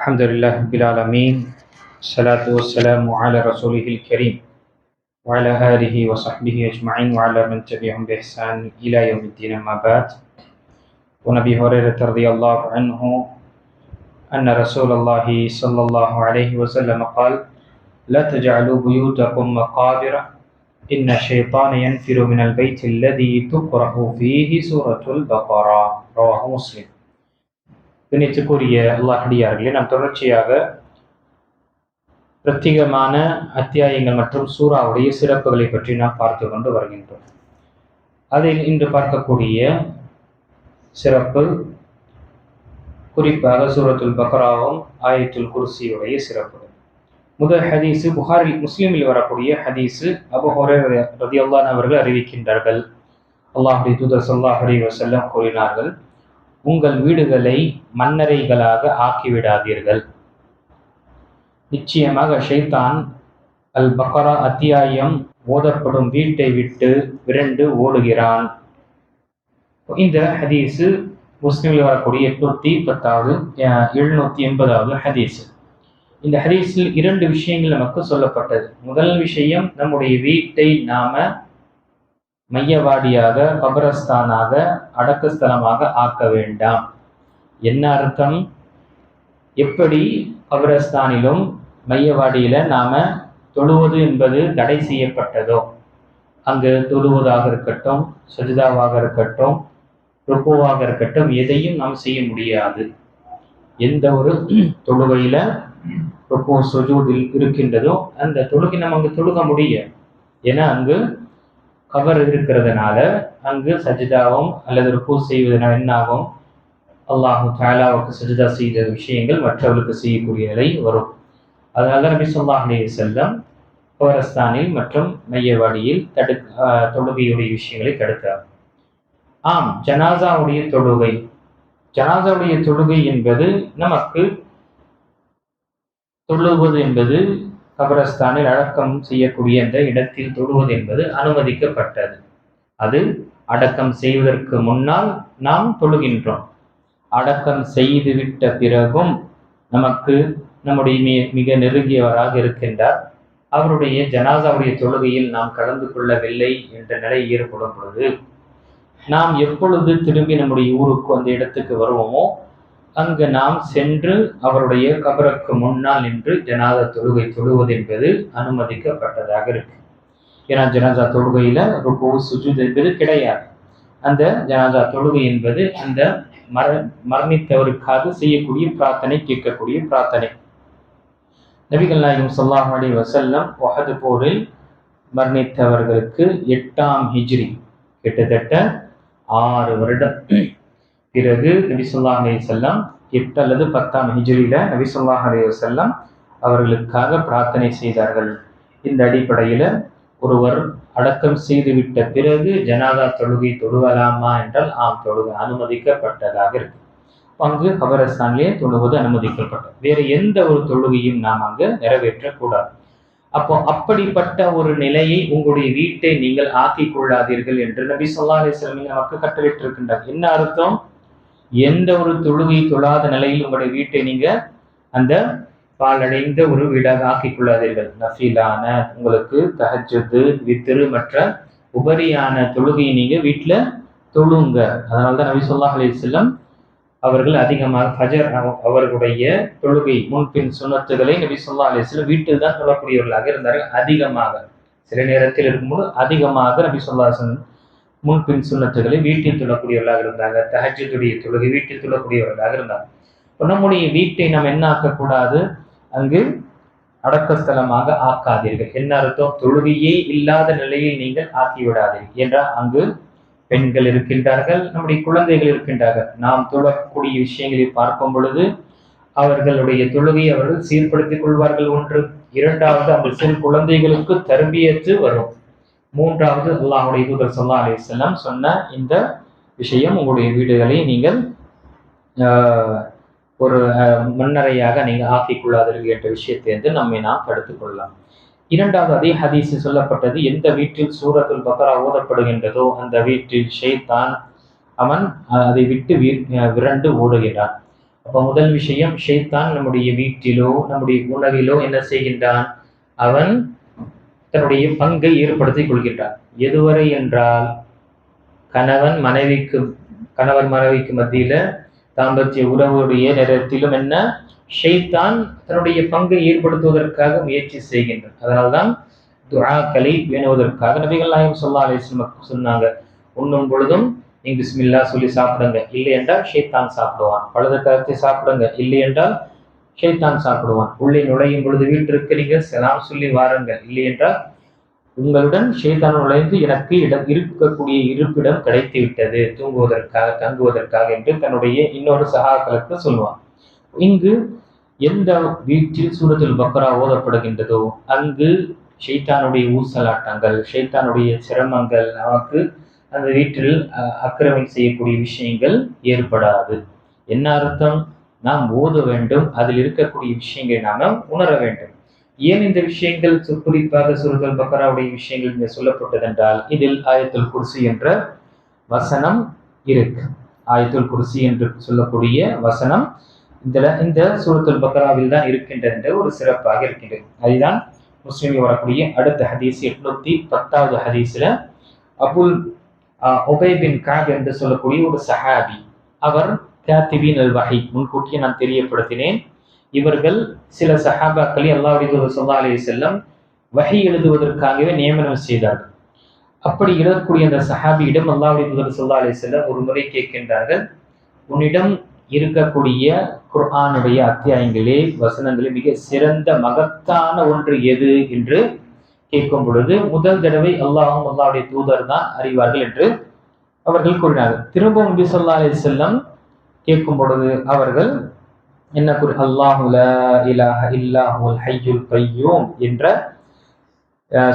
الحمد لله رب العالمين. الصلاة والسلام على رسوله الكريم وعلى آله وصحبه أجمعين وعلى من تبعهم بإحسان إلى يوم الدين. أما بعد. ونبي هريرة رضي الله عنه أن رسول الله صلى الله عليه وسلم قال: لا تجعلوا بيوتكم مقابر إن الشيطان ينفر من البيت الذي تقرأ فيه سورة البقرة. رواه مسلم. கணித்துக்குரிய அல்லாஹ்டியார்களே, நாம் தொடர்ச்சியாக பிரத்யேகமான அத்தியாயங்கள் மற்றும் சூறாவுடைய சிறப்புகளை பற்றி நாம் பார்த்து கொண்டு வருகின்றோம். அதில் இன்று பார்க்கக்கூடிய சிறப்பு குறிப்பாக சூரத்துல் பக்ராவும் ஆயத்துல் குர்சியுடைய சிறப்பு. முதல் ஹதீஸு புகாரி முஸ்லிமில் வரக்கூடிய ஹதீஸு அபூ ஹுரைரா ரலியல்லாஹு அவர்கள் அறிவிக்கின்றார்கள். அல்லாஹ்வுடைய தூதர் ஸல்லல்லாஹு அலைஹி வஸல்லம் கூறினார்கள்: உங்கள் வீடுகளை மண்ணறைகளாக ஆக்கிவிடாதீர்கள். நிச்சயமாக ஷைத்தான் அல் பக்ரா அத்தியாயம் ஓதப்படும் வீட்டை விட்டு விரண்டு ஓடுகிறான். இந்த ஹதீஸு முஸ்லிமில் வரக்கூடிய 780வது ஹதீஸ். இந்த ஹதீஸில் 2 விஷயங்கள் நமக்கு சொல்லப்பட்டது. முதல் விஷயம், நம்முடைய வீட்டை நாம மையவாடியாக, கபரஸ்தானாக, அடக்கஸ்தலமாக ஆக்க வேண்டாம். என்ன அர்த்தம்? எப்படி கபரஸ்தானிலும் மையவாடியில நாம தொழுவது என்பது தடை செய்யப்பட்டதோ, அங்கு தொழுவதாக இருக்கட்டும், சஜிதாவாக இருக்கட்டும், ருக்குவாக இருக்கட்டும், எதையும் நாம் செய்ய முடியாது. எந்த ஒரு தொழுகையில ருக்கு சுஜூதில் இருக்கின்றதோ அந்த தொழுகை நம்ம அங்கு தொழுக முடியும். ஏன்னா அங்கு கவர் இருக்கிறதுனால அங்கு சஜிதாவும் அல்லது ருக்கு செய்வதனால் என்னாகும்? அல்லாஹு தஆலாவுக்கு சஜிதா செய்த விஷயங்கள் மற்றவர்களுக்கு செய்யக்கூடிய நிலை வரும். அதனால நபி ஸல்லல்லாஹு அலைஹி வஸல்லம் கபரஸ்தானில் மற்றும் மையவாடியில் தொழுகையுடைய விஷயங்களை தடுத்தார். ஆம், ஜனாசாவுடைய தொழுகை. ஜனாசாவுடைய தொழுகை என்பது நமக்கு தொழுவது என்பது கபரஸ்தானில் அடக்கம் செய்யக்கூடிய அந்த இடத்தில் தொழுவது என்பது அனுமதிக்கப்பட்டது. அது அடக்கம் செய்வதற்கு முன்னால் நாம் தொழுகின்றோம். அடக்கம் செய்துவிட்ட பிறகும் நமக்கு நம்முடைய மிக நெருங்கியவராக இருக்கின்றார், அவருடைய ஜனாசாவுடைய தொழுகையில் நாம் கலந்து கொள்ளவில்லை என்ற நிலை ஏற்படும் பொழுது, நாம் எப்பொழுது திரும்பி நம்முடைய ஊருக்கு அந்த இடத்துக்கு வருவோமோ அங்கு நாம் சென்று அவருடைய கபருக்கு முன்னால் நின்று ஜனாதா தொழுகை தொழுவது என்பது அனுமதிக்கப்பட்டதாக இருக்கு. ஏன்னா ஜனாதா தொழுகையில ருக்கு சுஜூத் என்பது கிடையாது. அந்த ஜனாதா தொழுகை என்பது அந்த மரணித்தவருக்காக செய்யக்கூடிய பிரார்த்தனை, கேட்கக்கூடிய பிரார்த்தனை. நபிகள் நாயகம் ஸல்லல்லாஹு அலைஹி வஸல்லம் உஹது போரில் மரணித்தவர்களுக்கு 8ஆம் ஹிஜ்ரி, கிட்டத்தட்ட 6 வருடம் பிறகு நபி ஸல்லல்லாஹு அலைஹி வஸல்லம் 8 அல்லது 10ஆம் ஹிஜ்ரியில நபி ஸல்லல்லாஹு அலைஹி வஸல்லம் அவர்களுக்காக பிரார்த்தனை செய்தார்கள். இந்த அடிப்படையில ஒருவர் அடக்கம் செய்துவிட்ட பிறகு ஜனாதா தொழுகை தொழுவலாமா என்றால் ஆம், தொழுகை அனுமதிக்கப்பட்டதாக இருக்கு. அங்கு கபரஸ்தானிலே தொழுவது அனுமதிக்கப்பட்டது. வேறு எந்த ஒரு தொழுகையும் நாம் அங்கு நிறைவேற்றக்கூடாது. அப்போ அப்படிப்பட்ட ஒரு நிலையை உங்களுடைய வீட்டை நீங்கள் ஆக்கிக் கொள்ளாதீர்கள் என்று நபி ஸல்லல்லாஹு அலைஹி வஸல்லம் நமக்கு கட்டளையிட்டிருக்கின்றார். என்ன அர்த்தம்? எந்த ஒரு தொழுகை தொழாத நிலையில் உங்களுடைய வீட்டை நீங்க அந்த பாலடைந்த ஒரு வீடாக ஆக்கிக் கொள்ளாதீர்கள். நஃபிலான உங்களுக்கு தஹஜ்ஜுத், வித்ரு மற்ற உபரியான தொழுகையை நீங்க வீட்டுல தொழுங்க. அதனால்தான் நபி ஸல்லல்லாஹு அலைஹி வஸல்லம் அவர்கள் அதிகமாக ஃபஜர் அவர்களுடைய தொழுகை முன்பின் சுன்னத்துகளை நபி ஸல்லல்லாஹு அலைஹி வஸல்லம் வீட்டில் தான் தொழக்கூடியவர்களாக இருந்தார்கள். அதிகமாக சில நேரத்தில் இருக்கும்போது அதிகமாக நபி ஸல்லல்லாஹு அலைஹி வஸல்லம் முன்பின் சுன்னத்துகளை வீட்டில் தொழக்கூடியவர்களாக இருந்தாங்க. தஹஜ்ஜுடைய தொழுகை வீட்டில் தொழக்கூடியவர்களாக இருந்தாங்க. நம்முடைய வீட்டை நாம் என்ன ஆக்கக்கூடாது? அங்கு அடக்கஸ்தலமாக ஆக்காதீர்கள். என்ன அர்த்தம்? தொழுகையே இல்லாத நிலையில் நீங்கள் ஆக்கிவிடாதீர்கள் என்றால் அங்கு பெண்கள் இருக்கின்றார்கள், நம்முடைய குழந்தைகள் இருக்கின்றார்கள். நாம் தொழக்கூடிய விஷயங்களை பார்க்கும் பொழுது அவர்களுடைய தொழுகையை அவர்கள் சீர்படுத்திக் கொள்வார்கள். ஒன்று. இரண்டாவது, அந்த சிறு குழந்தைகளுக்கு தர்பியத்து வரும். மூன்றாவது, அல்லாஹ்வுடைய தூதர் ஸல்லல்லாஹு அலைஹி வஸல்லம் சொன்ன இந்த விஷயம், உங்களுடைய வீடுகளை நீங்கள் ஒரு மண்ணறையாக நீங்கள் ஆக்கிக் கொள்ளாதீர்கள் என்ற விஷயத்தை நம்மை நாம் தடுத்துக் கொள்ளலாம். இரண்டாவது, அதே ஹதீஸில் சொல்லப்பட்டது, எந்த வீட்டில் சூரத்துல் பக்ரா ஓதப்படுகின்றதோ அந்த வீட்டில் ஷைத்தான் அவன் அதை விட்டு விரண்டு ஓடுகிறான். அப்ப முதல் விஷயம், ஷைத்தான் நம்முடைய வீட்டிலோ நம்முடைய உணவிலோ என்ன செய்கின்றான்? அவன் தன்னுடைய பங்கை ஏற்படுத்திக் கொள்கின்றான். எதுவரை என்றால், கணவன் மனைவிக்கு மத்தியில தாம்பத்திய உறவுடைய நேரத்திலும் என்ன, ஷைத்தான் தன்னுடைய பங்கை ஏற்படுத்துவதற்காக முயற்சி செய்கின்றான். அதனால்தான் துஆக்களை பேணுவதற்காக நபிகள் நாயகம் ஸல்லல்லாஹு அலைஹி வஸல்லம் சொன்னாங்க, உண்ணும் பொழுதும் நீங்க பிஸ்மில்லா சொல்லி சாப்பிடுங்க, இல்லை என்றால் ஷைத்தான் சாப்பிடுவான். வலது கரத்தை சாப்பிடுங்க, இல்லை என்றால் ஷைத்தான் சாப்பிடுவான். உள்ளே நுழையும் பொழுது வீட்டிற்கு நீங்க சலாம் சொல்லி வாருங்க, இல்லை என்றால் உங்களுடன் ஷைத்தான் நுழைந்து எனக்கு இருக்கக்கூடிய இருப்பிடம் கிடைத்து விட்டது தூங்குவதற்காக தங்குவதற்காக என்று தன்னுடைய இன்னொரு சகாக்களுக்கு சொல்லுவான். இங்கு எந்த வீட்டில் சூரத்துல் பக்ரா ஓதப்படுகின்றதோ அங்கு ஷைத்தானுடைய ஊசலாட்டங்கள், ஷைத்தானுடைய சிரமங்கள், நமக்கு அந்த வீட்டில் அக்கிரமி செய்யக்கூடிய விஷயங்கள் ஏற்படாது. என்ன அர்த்தம்? நாம் ஓத வேண்டும், அதில் இருக்கக்கூடிய விஷயங்களை நாம உணர வேண்டும். ஏன் இந்த விஷயங்கள் குறிப்பாக சூரத்துல் பக்ராவுடைய விஷயங்கள் இங்கே சொல்லப்பட்டதென்றால், இதில் ஆயத்துல் குர்சி என்ற வசனம் இருக்கு. ஆயத்துல் குர்சி என்று சொல்லக்கூடிய வசனம் இந்த சூரத்துல் பக்ராவில் தான் இருக்கின்ற ஒரு சிறப்பாக இருக்கின்றது. அதுதான் முஸ்லிமில் வரக்கூடிய அடுத்த ஹதீஸ் 810வது ஹதீஸ்ல அபுல் உபை பின் கஅப் என்று சொல்லக்கூடிய ஒரு சஹாபி, அவர் காத்திபீன் அல் வஹி, முன்கூட்டியே நான் தெரியப்படுத்தினேன், இவர்கள் சில சஹாபாக்களை அல்லாஹ்வுடைய தூதர் ஸல்லல்லாஹு அலைஹி வஸல்லம் வஹி எழுதுவதற்காகவே நியமனம் செய்தார்கள். அப்படி எழுதக்கூடிய அந்த சஹாபியிடம் அல்லாஹ்வுடைய தூதர் ஸல்லல்லாஹு அலைஹி வஸல்லம் ஒரு முறை கேட்கின்றார்கள், உன்னிடம் இருக்கக்கூடிய குர்ஆனுடைய அத்தியாயங்களே வசனங்களே மிக சிறந்த மகத்தான ஒன்று எது என்று கேட்கும் பொழுது, முதல் தடவை அல்லாஹும் அல்லாஹ்வுடைய தூதர் தான் அறிவார்கள் என்று அவர்கள் கூறினார்கள். திரும்பவும் நபி ஸல்லல்லாஹு அலைஹி வஸல்லம் கேட்கும் பொழுது அவர்கள் என்ன அல்லாஹு லா இலாஹ இல்லாஹுல் ஹய்யுல் கய்யூம் என்ற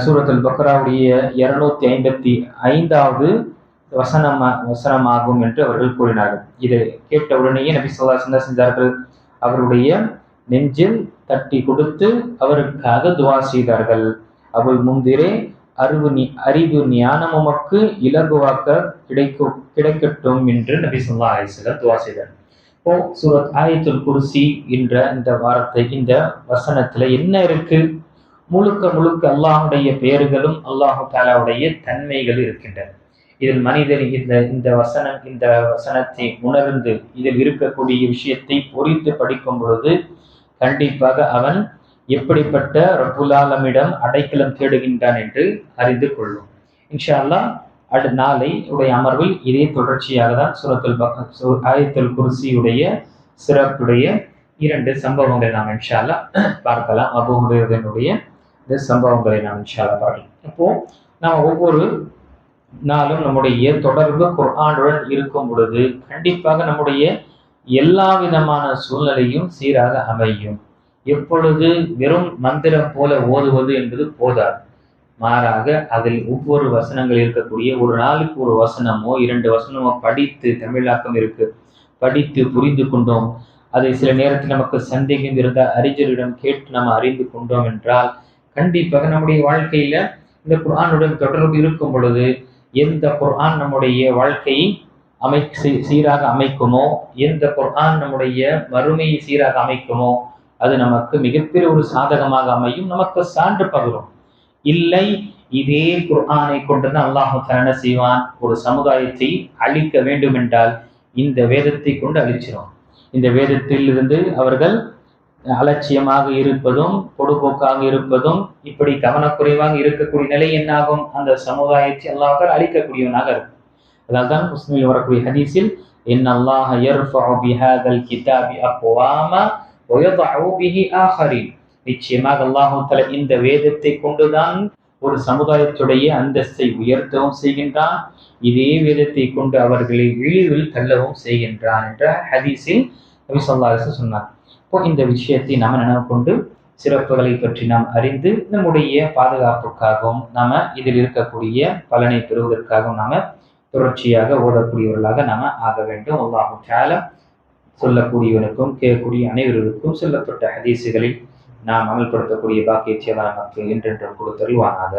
சூரத்துல் பக்ராவுடைய 255வது வசனமாகும் என்று அவர்கள் கூறினார்கள். இதை கேட்ட உடனேயே நபி ஸல்லல்லாஹு அலைஹி வஸல்லம் செஞ்சார்கள், அவருடைய நெஞ்சில் தட்டி கொடுத்து அவருக்காக துஆ செய்தார்கள். அவள் முந்திரே அறிவு ஞானம் உமக்கு இலகுவாக்க கிடைக்கட்டும் என்று நபி ஸல்லல்லாஹு அலைஹி வஸல்லம் துஆ செய்தார். இப்போ சூரத் ஆயத்துல் குர்சி என்ற இந்த வார்த்தை, இந்த வசனத்துல என்ன இருக்கு? முழுக்க முழுக்க அல்லாஹுடைய பெயர்களும் அல்லாஹு தஆலாவுடைய தன்மைகள் இருக்கின்றன. இதில் மனிதன் இந்த வசனத்தை உணர்ந்து இதில் இருக்கக்கூடிய விஷயத்தை பொறித்து படிக்கும் பொழுது கண்டிப்பாக அவன் எப்படிப்பட்ட ரப்புல் ஆலமீனிடம் அடைக்கலம் தேடுகின்றான் என்று அறிந்து கொள்ளும். இன்ஷா அல்லாஹ் நாளை உடைய அமர்வில் இதே தொடர்ச்சியாக தான் ஆயத்துல் குர்சியுடைய சிறப்புடைய 2 சம்பவங்களை நாம் இன்ஷா அல்லாஹ் பார்க்கலாம். அபூ ஹுரைராவுடைய இந்த சம்பவங்களை நாம் இன்ஷா அல்லாஹ் பார்க்கலாம். அப்போ நாம் ஒவ்வொரு நாளும் நம்முடைய தொடர்பு குர்ஆனுடன் இருக்கும் பொழுது கண்டிப்பாக நம்முடைய எல்லா விதமான சூழ்நிலையும் சீராக அமையும். எப்பொழுது வெறும் மந்திரம் போல ஓதுவது என்பது போதாது, மாறாக அதில் ஒவ்வொரு வசனங்கள் இருக்கக்கூடிய ஒரு நாளுக்கு ஒரு வசனமோ 2 வசனமோ படித்து, தமிழாக்கம் இருக்கு, படித்து புரிந்து கொண்டோம், அதை சில நேரத்தில் நமக்கு சந்தேகம் இருந்தால் அறிஞரிடம் கேட்டு நாம் அறிந்து கொண்டோம் என்றால் கண்டிப்பாக நம்முடைய வாழ்க்கையில இந்த குர்ஆனுடன் தொடர்பு இருக்கும் பொழுது எந்த குர்ஆன் நம்முடைய வாழ்க்கையை சீராக அமைக்குமோ, எந்த குர்ஆன் நம்முடைய மறுமையை சீராக அமைக்குமோ அது நமக்கு மிகப்பெரிய ஒரு சாதகமாக அமையும், நமக்கு சான்று பகரும். இல்லை, இதே குர்ஆனை கொண்டுதான் அல்லாஹ் தஆலா செய்வான், ஒரு சமுதாயத்தை அழிக்க வேண்டும் என்றால் இந்த வேதத்தை கொண்டு அழிச்சிடும். இந்த வேதத்தில் இருந்து அவர்கள் அலட்சியமாக இருப்பதும் பொடுபோக்காக இருப்பதும் இப்படி கவனக்குறைவாக இருக்கக்கூடிய நிலை என்னாகும்? அந்த சமுதாயத்தை அல்லாஹ் அழிக்கக்கூடியவனாக இருக்கும். அதனால்தான் முஸ்லிமில் வரக்கூடிய ஹதீஸில் இன்னல்லாஹ யர்ஃபஉ பிஹாதல் கிதாபி அக்வாமா வ யதஉ பிஹி ஆகரின், நிச்சயமாக அல்லாஹ் தஆலா இந்த வேதத்தை கொண்டுதான் ஒரு சமுதாயத்துடைய அந்தஸ்தை உயர்த்தவும் செய்கின்றான், இதே வேதத்தை கொண்டு அவர்களை இழிவில் தள்ளவும் செய்கின்றான் என்ற ஹதீஸில் நபி ஸல்லல்லாஹு அலைஹி வஸல்லம் சொன்னார். இப்போ இந்த விஷயத்தை நாம் நினைவு கொண்டு சிறப்புகளை பற்றி நாம் அறிந்து நம்முடைய பாதுகாப்புக்காகவும் நாம இதில் இருக்கக்கூடிய பலனை பெறுவதற்காகவும் நாம தொடர்ச்சியாக ஓதக்கூடியவர்களாக நாம ஆக வேண்டும். அல்லாஹ் தஆலா சொல்லக்கூடியவனுக்கும் கேட்கக்கூடிய அனைவருக்கும் சொல்லப்பட்ட ஹதீஸுகளில் நாம் அமல்படுத்தக்கூடிய பாக்கியத்தை நமக்கு என்றென்றும் கொடுத்தருள்வானாக.